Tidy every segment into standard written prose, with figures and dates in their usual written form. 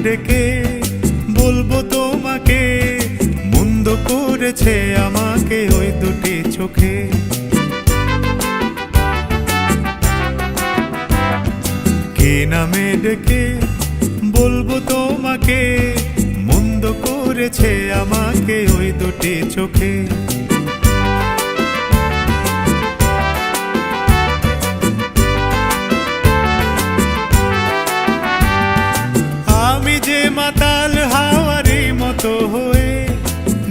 ডেকে বলবো তোমাকে, মন্দ করেছে আমাকে ওই দুটি চোখে। কি নামে ডেকে বলবো তোমাকে, মন্দ করেছে আমাকে ওই দুটি চোখে। আমি যে মাতাল হাওয়ারি মতো হয়ে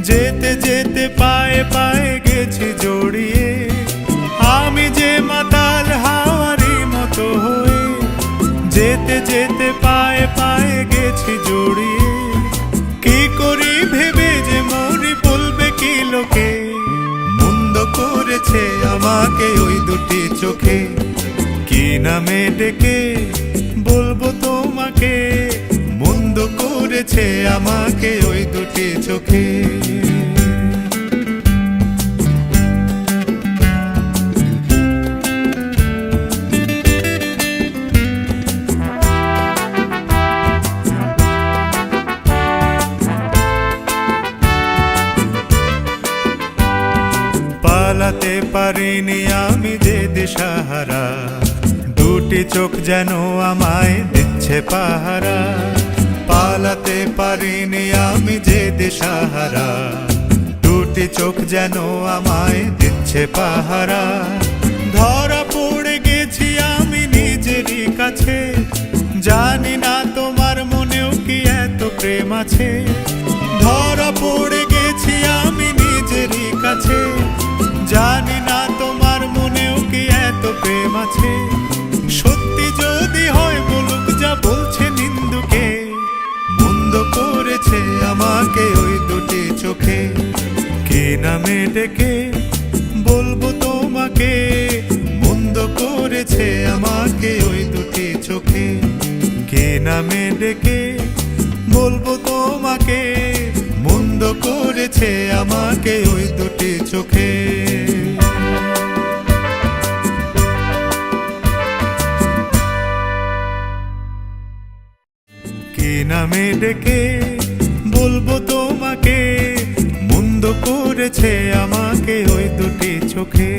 যেতে যেতে পায়ে পায়ে গেছি জড়িয়ে। আমি যে মাতাল হাওয়ারি মতো হয়ে যেতে যেতে পায়ে পায়ে গেছি জড়িয়ে। কি করি ভেবে যে মরি, বলবে কি লোকে, মন্দ করেছে আমাকে ওই দুটি চোখে। কি নামে ডেকে বলবো তোমাকে, মন্দ করেছে আমাকে ওই দুটি চোখে। পালাতে পারিনি আমি যে দিশাহারা, দুটি চোখ যেন আমায় দিচ্ছে পাহারা। পালাতে পারিনি আমি যে দিশাহারা, দুটি চোখ যেন আমায় দিচ্ছে পাহারা। ধরা পড়ে গেছি আমি নিজেরই কাছে, জানি না তোমার মনেও কি এত প্রেম আছে। ধরা পড়ে গেছি আমি নিজেরই কাছে, জানি না তোমার মনেও কি এত প্রেম আছে। সত্যি যদি হয় বলুক যা বলছে নিন্দুকে, মন্দ করেছে আমাকে ওই দুটি চোখে। কি নামে ডেকে বলবো তোমাকে, মন্দ করেছে আমাকে ওই দুটি চোখে। কি নামে ডেকে বলবো তোমাকে, মন্দ করেছে আমাকে ওই দুটি চোখে। কি নামে ডেকে বলবো তোমাকে, মন্দ করেছে আমাকে ওই দুটি চোখে।